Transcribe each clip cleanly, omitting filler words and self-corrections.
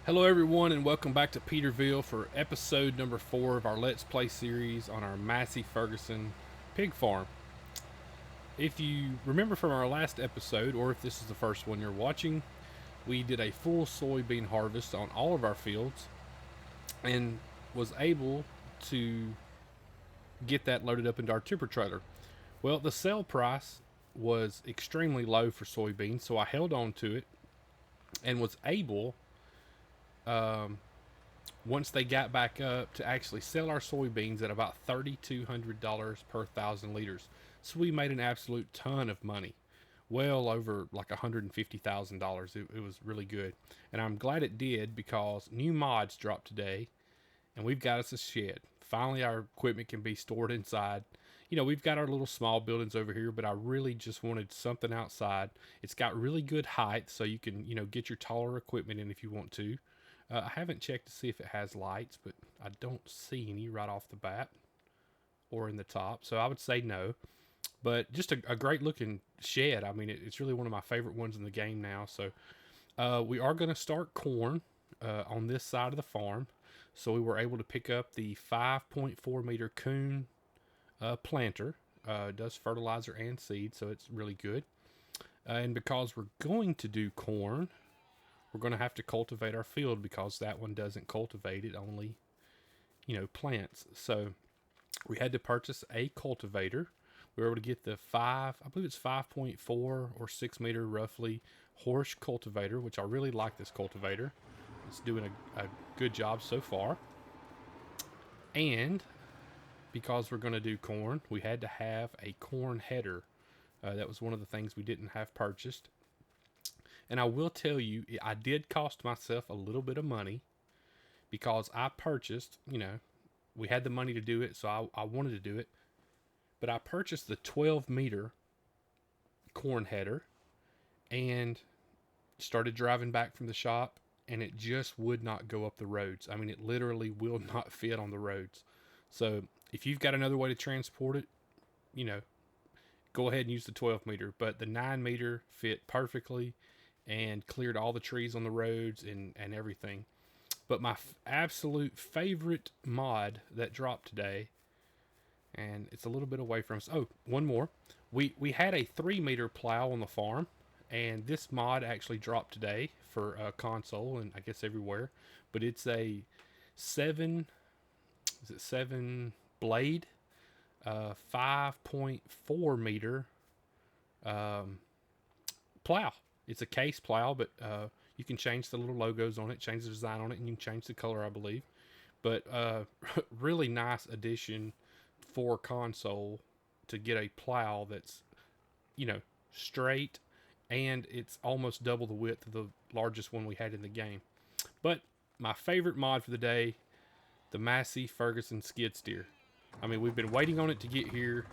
Hello, everyone, and welcome back to Petervill for episode number 4 of our Let's Play series on our Massey Ferguson pig farm. If you remember from our last episode, or if this is the first one you're watching, we did a full soybean harvest on all of our fields and was able to get that loaded up into our tipper trailer. Well, the sale price was extremely low for soybeans, so I held on to it and was able um, once they got back up to actually sell our soybeans at about $3,200 per 1,000 liters. So we made an absolute ton of money, well over like $150,000. It was really good. And I'm glad it did because new mods dropped today and we've got us a shed. Finally, our equipment can be stored inside. You know, we've got our little small buildings over here, but I really just wanted something outside. It's got really good height, so you can, get your taller equipment in if you want to. I haven't checked to see if it has lights, but I don't see any right off the bat or in the top, so I would say no. But just a great looking shed. I mean, it's really one of my favorite ones in the game now. So we are going to start corn on this side of the farm. So we were able to pick up the 5.4 meter coon planter. It does fertilizer and seed, so it's really good. And because we're going to do corn, we're going to have to cultivate our field because that one doesn't cultivate, it only, plants. So we had to purchase a cultivator. We were able to get the I believe it's 5.4 or 6 meter roughly horse cultivator, which I really like this cultivator. It's doing a good job so far. And because we're going to do corn, we had to have a corn header. That was one of the things we didn't have purchased. And I will tell you, I did cost myself a little bit of money because I purchased, we had the money to do it, so I wanted to do it. But I purchased the 12 meter corn header and started driving back from the shop, and it just would not go up the roads. I mean, it literally will not fit on the roads. So if you've got another way to transport it, go ahead and use the 12 meter. But the 9 meter fit perfectly and cleared all the trees on the roads and everything. But my absolute favorite mod that dropped today, and it's a little bit away from us. Oh, one more. We had a 3 meter plow on the farm, and this mod actually dropped today for a console and I guess everywhere. But it's a 7, is it 7 blade, 5.4 meter plow. It's a case plow, but you can change the little logos on it, change the design on it, and you can change the color, I believe. But really nice addition for console to get a plow that's, straight, and it's almost double the width of the largest one we had in the game. But my favorite mod for the day, the Massey Ferguson skid steer. I mean, we've been waiting on it to get here,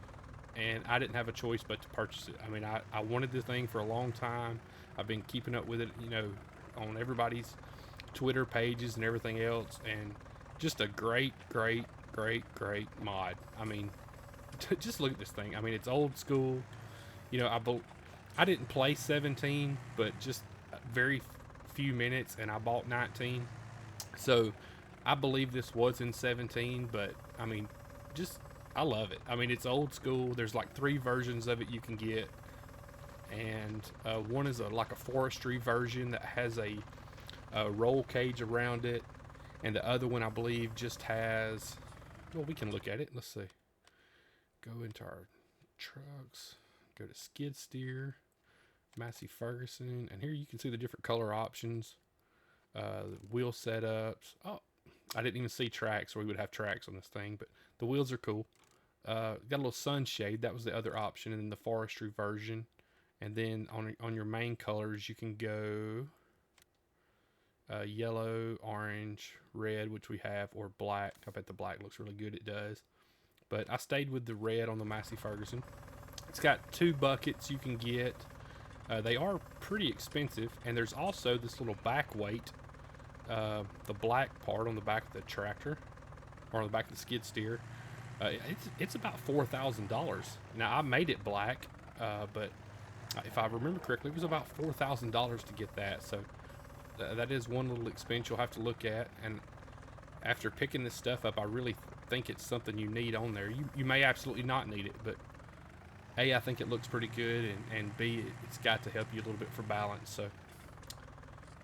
and I didn't have a choice but to purchase it. I mean, I wanted this thing for a long time. I've been keeping up with it, on everybody's Twitter pages and everything else, and just a great mod. I mean, just look at this thing. I mean, it's old school. I didn't play 17, but just very few minutes, and I bought 19. So I believe this was in 17, but I mean, just I love it. I mean, it's old school. There's like 3 versions of it you can get, and one is like a forestry version that has a roll cage around it, and the other one I believe just has. Well, we can look at it. Let's see. Go into our trucks. Go to skid steer, Massey Ferguson, and here you can see the different color options, wheel setups. Oh, I didn't even see tracks, or we would have tracks on this thing, but the wheels are cool. Got a little sunshade. That was the other option, and then the forestry version. And then on your main colors, you can go yellow, orange, red, which we have, or black. I bet the black looks really good. It does. But I stayed with the red on the Massey Ferguson. It's got 2 buckets you can get. They are pretty expensive, and there's also this little back weight, the black part on the back of the tractor, or on the back of the skid steer. It's about $4,000. Now I made it black, but if I remember correctly, it was about $4,000 to get that. So that is one little expense you'll have to look at. And after picking this stuff up, I really think it's something you need on there. You may absolutely not need it, but A, I think it looks pretty good, and B, it's got to help you a little bit for balance. So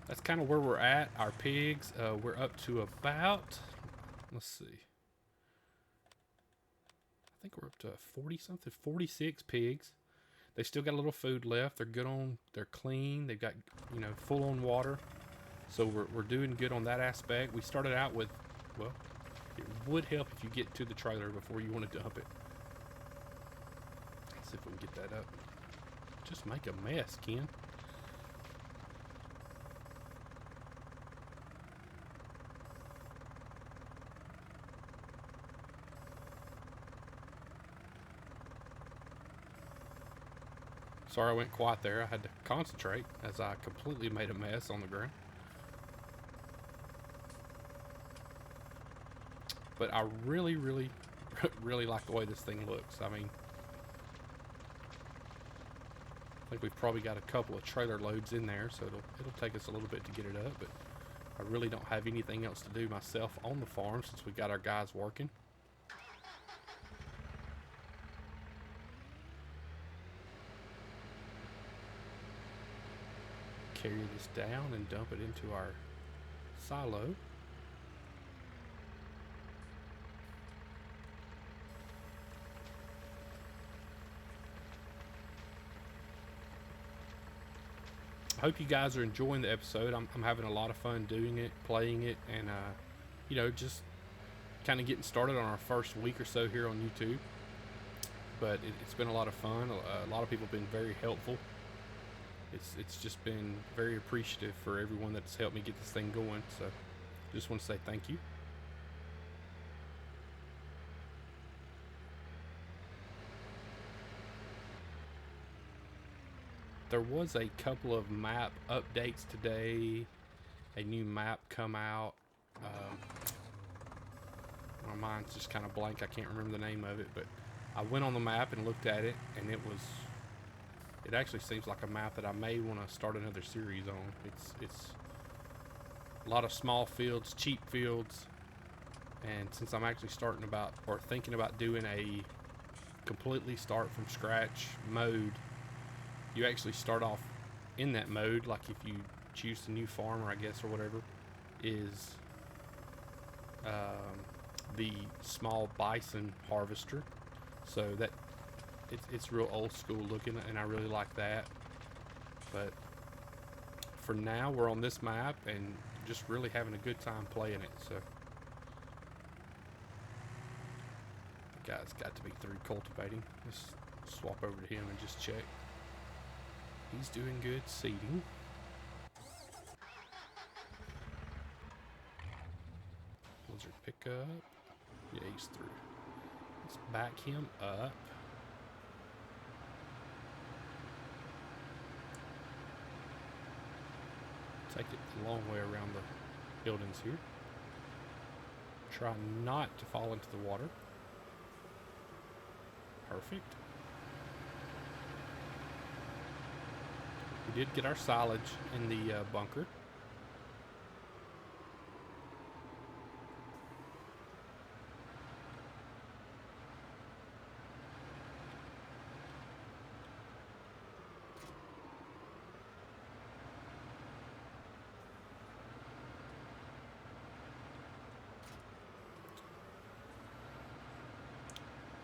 that's kind of where we're at. Our pigs, we're up to about, let's see, I think we're up to 40 something, 46 pigs. They still got a little food left. They're good on, they're clean. They've got, full on water. So we're doing good on that aspect. We started out with, well, it would help if you get to the trailer before you want to dump it. Let's see if we can get that up. Just make a mess, Ken. Sorry I went quiet there. I had to concentrate as I completely made a mess on the ground. But I really, really, really like the way this thing looks. I mean, I think we've probably got a couple of trailer loads in there, so it'll take us a little bit to get it up, but I really don't have anything else to do myself on the farm since we got our guys working. Carry this down and dump it into our silo. I hope you guys are enjoying the episode. I'm having a lot of fun doing it, playing it, and just kind of getting started on our first week or so here on YouTube. But it's been a lot of fun. A lot of people have been very helpful. It's just been very appreciative for everyone that's helped me get this thing going. So just want to say thank you. There was a couple of map updates today. A new map come out. My mind's just kind of blank. I can't remember the name of it, but I went on the map and looked at it, and it actually seems like a map that I may want to start another series on. It's a lot of small fields, cheap fields, and since I'm actually thinking about doing a completely start from scratch mode, you actually start off in that mode, like if you choose the new farmer, I guess, or whatever, is the small bison harvester. So that it's real old school looking, and I really like that. But for now, we're on this map and just really having a good time playing it. So the guy's got to be through cultivating. Let's swap over to him and just check. He's doing good seeding. Lizard pickup. Yeah, he's through. Let's back him up. Take it a long way around the buildings here. Try not to fall into the water. Perfect. We did get our silage in the bunker.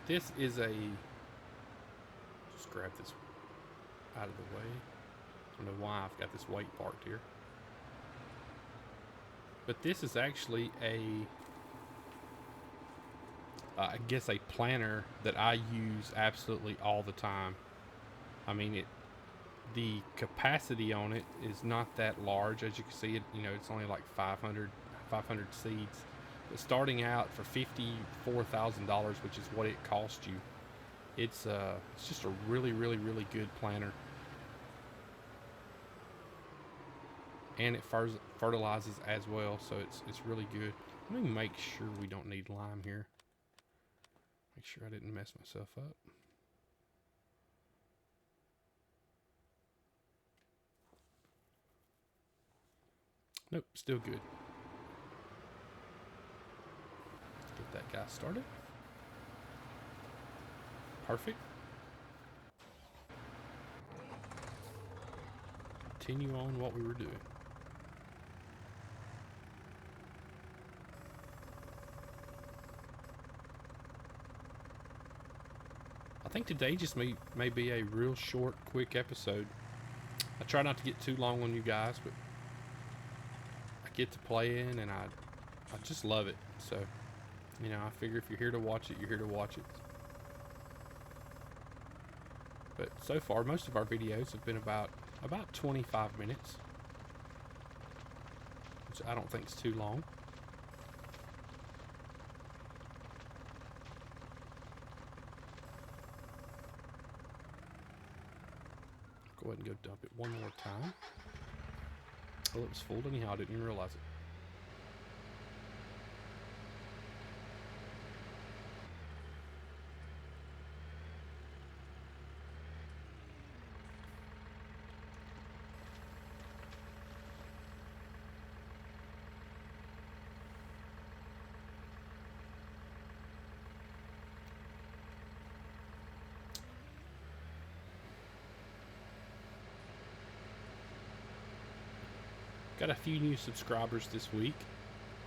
This is just grab this out of the way. I don't know why I've got this weight parked here. But this is actually I guess a planter that I use absolutely all the time. I mean, the capacity on it is not that large. As you can see, it's only like 500 seeds. But starting out for $54,000, which is what it cost you, it's just a really, really, really good planter. And it fertilizes as well, so it's really good. Let me make sure we don't need lime here. Make sure I didn't mess myself up. Nope, still good. Get that guy started. Perfect. Continue on what we were doing. I think today just may be a real short, quick episode. I try not to get too long on you guys, but I get to playing and I just love it. So, you know, I figure if you're here to watch it, you're here to watch it. But so far, most of our videos have been about 25 minutes, which I don't think is too long. Go ahead and go dump it one more time. Well, it was full anyhow. I didn't even realize it. Got a few new subscribers this week,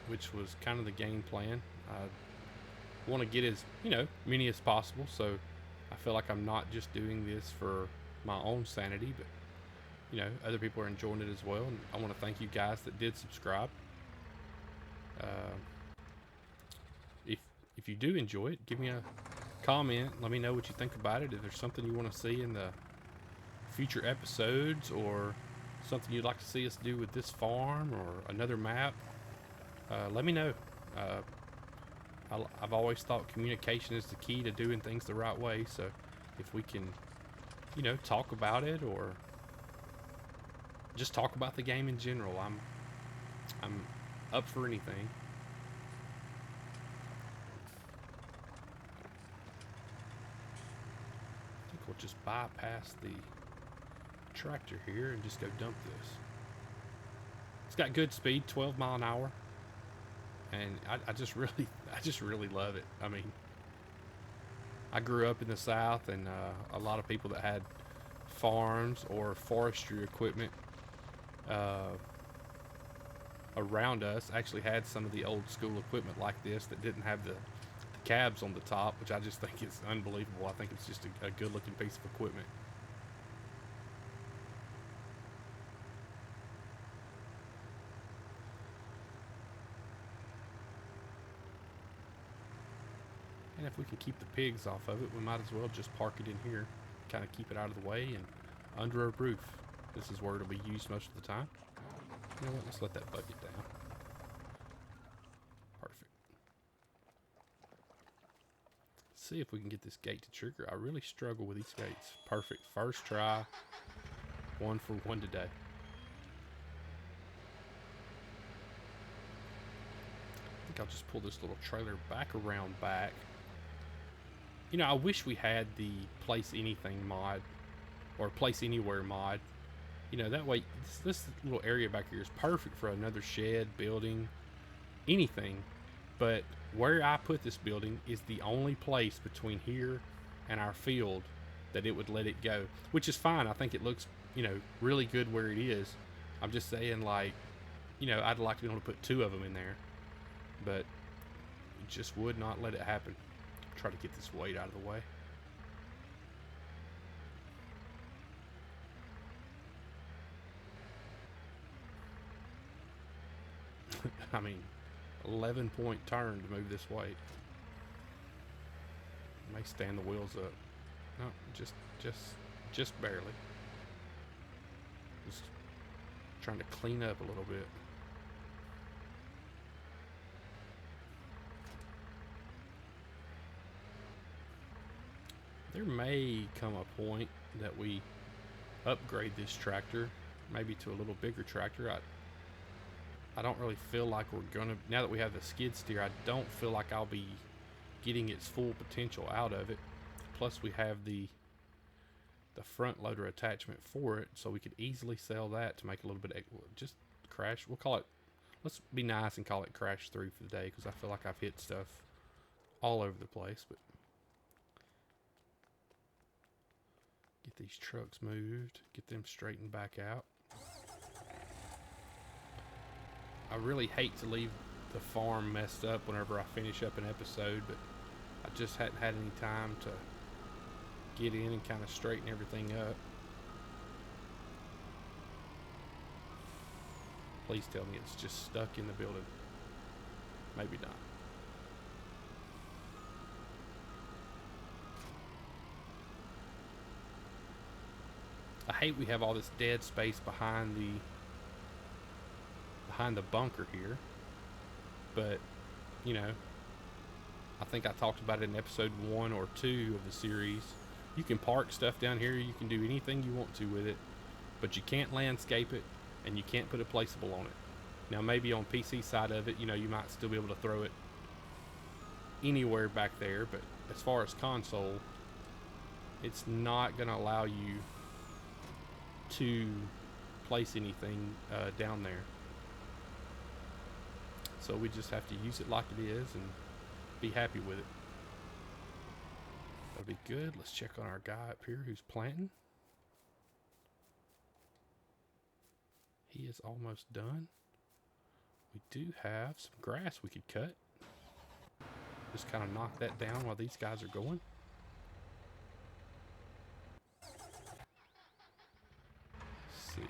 which was kind of the game plan. I want to get as many as possible, so I feel like I'm not just doing this for my own sanity, but other people are enjoying it as well. And I want to thank you guys that did subscribe. If you do enjoy it, give me a comment. Let me know what you think about it. If there's something you want to see in the future episodes, or something you'd like to see us do with this farm or another map, let me know. I've always thought communication is the key to doing things the right way. So if we can, talk about it, or just talk about the game in general, I'm up for anything. I think we'll just bypass the tractor here and just go dump this. It's got good speed, 12 mile an hour, and I just really love it. I mean, I grew up in the South, and a lot of people that had farms or forestry equipment around us actually had some of the old school equipment like this that didn't have the cabs on the top, which I just think is unbelievable. I think it's just a good looking piece of equipment. And if we can keep the pigs off of it, we might as well just park it in here, kind of keep it out of the way and under a roof. This is where it'll be used most of the time. You know what? Let's let that bucket down. Perfect. Let's see if we can get this gate to trigger. I really struggle with these gates. Perfect. First try. 1 for 1 today. I think I'll just pull this little trailer back around back. I wish we had the place anything mod, or place anywhere mod. That way this little area back here is perfect for another shed, building, anything. But where I put this building is the only place between here and our field that it would let it go, which is fine. I think it looks, really good where it is. I'm just saying, like, I'd like to be able to put 2 of them in there, but it just would not let it happen. Try to get this weight out of the way. I mean, 11-point turn to move this weight. May stand the wheels up. No, just barely. Just trying to clean up a little bit. There may come a point that we upgrade this tractor, maybe to a little bigger tractor. I don't really feel like we're gonna, now that we have the skid steer, I don't feel like I'll be getting its full potential out of it. Plus we have the front loader attachment for it, so we could easily sell that to make a little bit, just Crash. We'll call it, let's be nice and call it Crash 3 for the day, because I feel like I've hit stuff all over the place. But get these trucks moved, get them straightened back out. I really hate to leave the farm messed up whenever I finish up an episode, but I just hadn't had any time to get in and kind of straighten everything up. Please tell me it's just stuck in the building. Maybe not. I hate we have all this dead space behind the bunker here. But, you know, I think I talked about it in episode 1 or 2 of the series. You can park stuff down here. You can do anything you want to with it. But you can't landscape it, and you can't put a placeable on it. Now, maybe on PC side of it, you know, you might still be able to throw it anywhere back there. But as far as console, it's not going to allow you to place anything down there. So we just have to use it like it is and be happy with it. That'll be good. Let's check on our guy up here who's planting. He is almost done. We do have some grass we could cut. Just kind of knock that down while these guys are going. Let's see.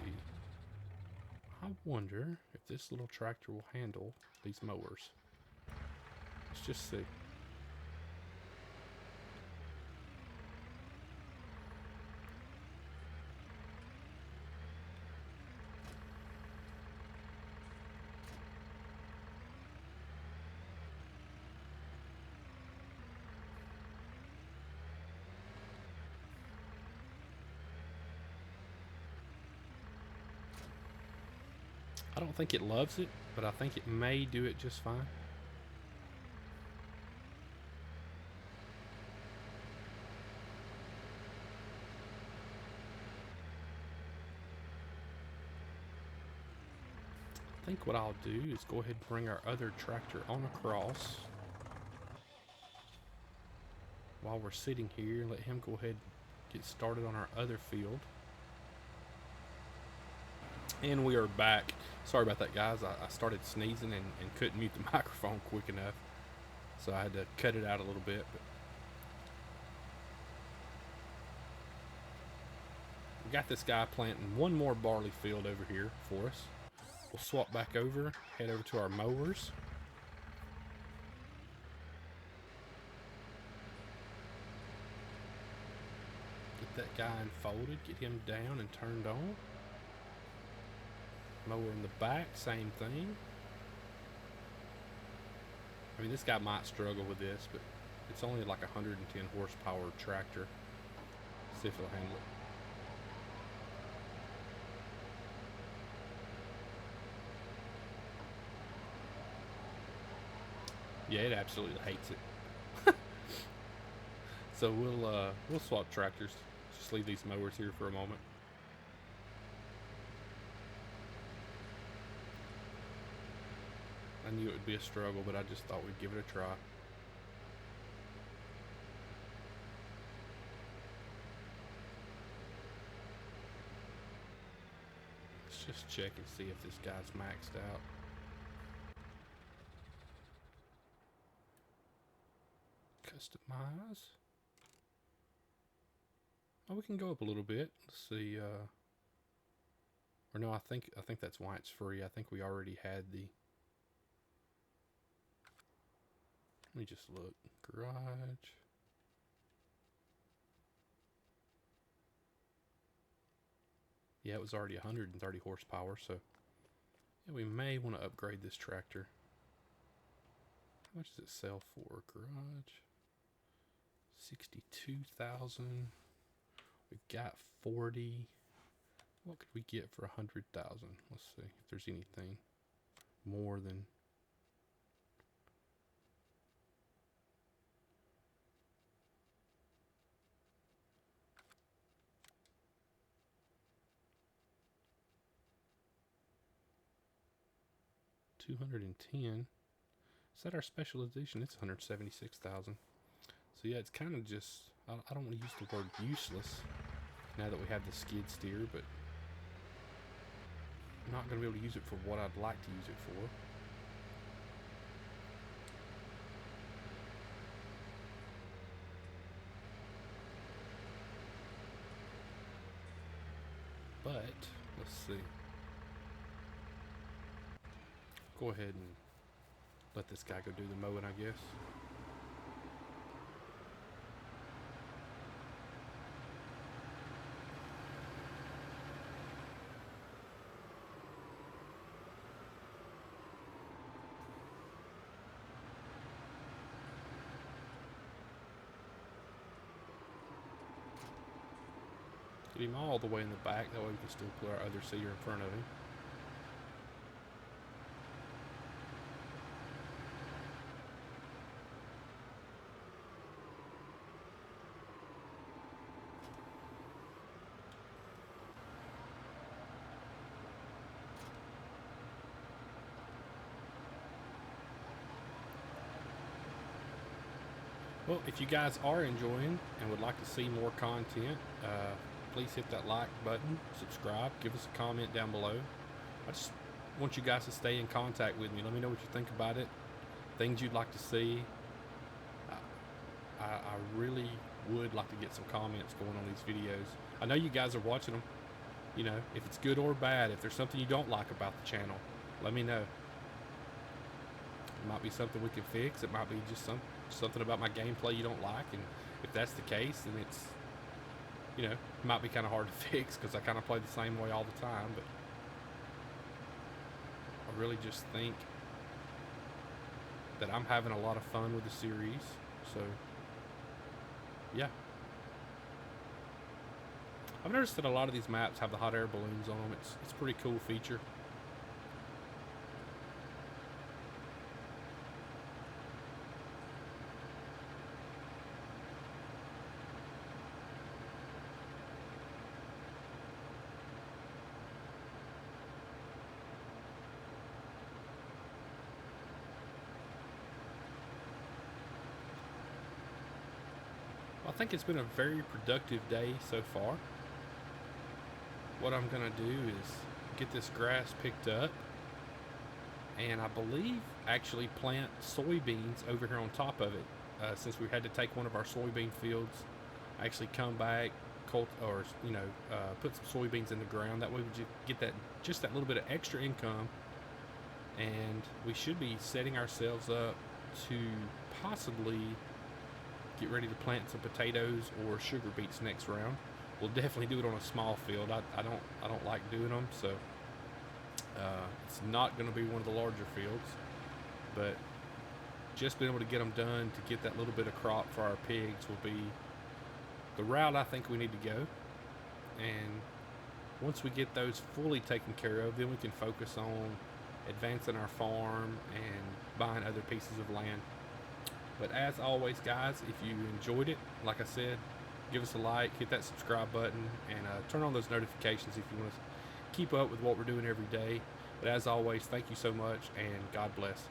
I wonder if this little tractor will handle these mowers. Let's just see. I don't think it loves it, but I think it may do it just fine. I think what I'll do is go ahead and bring our other tractor on across while we're sitting here and let him go ahead and get started on our other field. And we are back. Sorry about that, guys. I started sneezing and couldn't mute the microphone quick enough, so I had to cut it out a little bit. But we got this guy planting one more barley field over here for us. We'll swap back over, head over to our mowers. Get that guy unfolded, get him down and turned on. Mower in the back, same thing. I mean, this guy might struggle with this, but it's only like 110 horsepower tractor. See if he'll handle it. Yeah, it absolutely hates it. So we'll swap tractors. Just leave these mowers here for a moment. I knew it would be a struggle, but I just thought we'd give it a try. Let's just check and see if this guy's maxed out. Customize. Oh, we can go up a little bit. Let's see. Or no, I think that's why it's free. I think we already had the. Let me just look. Garage. Yeah, it was already 130 horsepower, so yeah, we may want to upgrade this tractor. How much does it sell for? Garage. 62,000. We've got 40. What could we get for 100,000? Let's see if there's anything more than. 210. Is that our special edition? It's 176,000. So yeah, it's kind of just, I don't want to use the word useless now that we have the skid steer, but I'm not going to be able to use it for what I'd like to use it for. But, let's see. Go ahead and let this guy go do the mowing, I guess. Get him all the way in the back, that way we can still put our other seeder in front of him. Well, if you guys are enjoying and would like to see more content, please hit that like button, subscribe, give us a comment down below. I just want you guys to stay in contact with me. Let me know what you think about it, things you'd like to see. I really would like to get some comments going on these videos. I know you guys are watching them. You know, if it's good or bad, if there's something you don't like about the channel, let me know. It might be something we can fix. It might be just something about my gameplay you don't like, and if that's the case, then it's, you know, it might be kind of hard to fix because I kind of play the same way all the time. But I really just think that I'm having a lot of fun with the series. So yeah, I've noticed that a lot of these maps have the hot air balloons on them. It's a pretty cool feature. I think it's been a very productive day so far. What I'm going to do is get this grass picked up and I believe actually plant soybeans over here on top of it. Since we had to take one of our soybean fields, actually come back, put some soybeans in the ground. That way we get just that little bit of extra income, and we should be setting ourselves up to possibly get ready to plant some potatoes or sugar beets next round. We'll definitely do it on a small field. I don't like doing them, so it's not going to be one of the larger fields. But just being able to get them done to get that little bit of crop for our pigs will be the route I think we need to go. And once we get those fully taken care of, then we can focus on advancing our farm and buying other pieces of land. But as always, guys, if you enjoyed it, like I said, give us a like, hit that subscribe button, and turn on those notifications if you want to keep up with what we're doing every day. But as always, thank you so much, and God bless.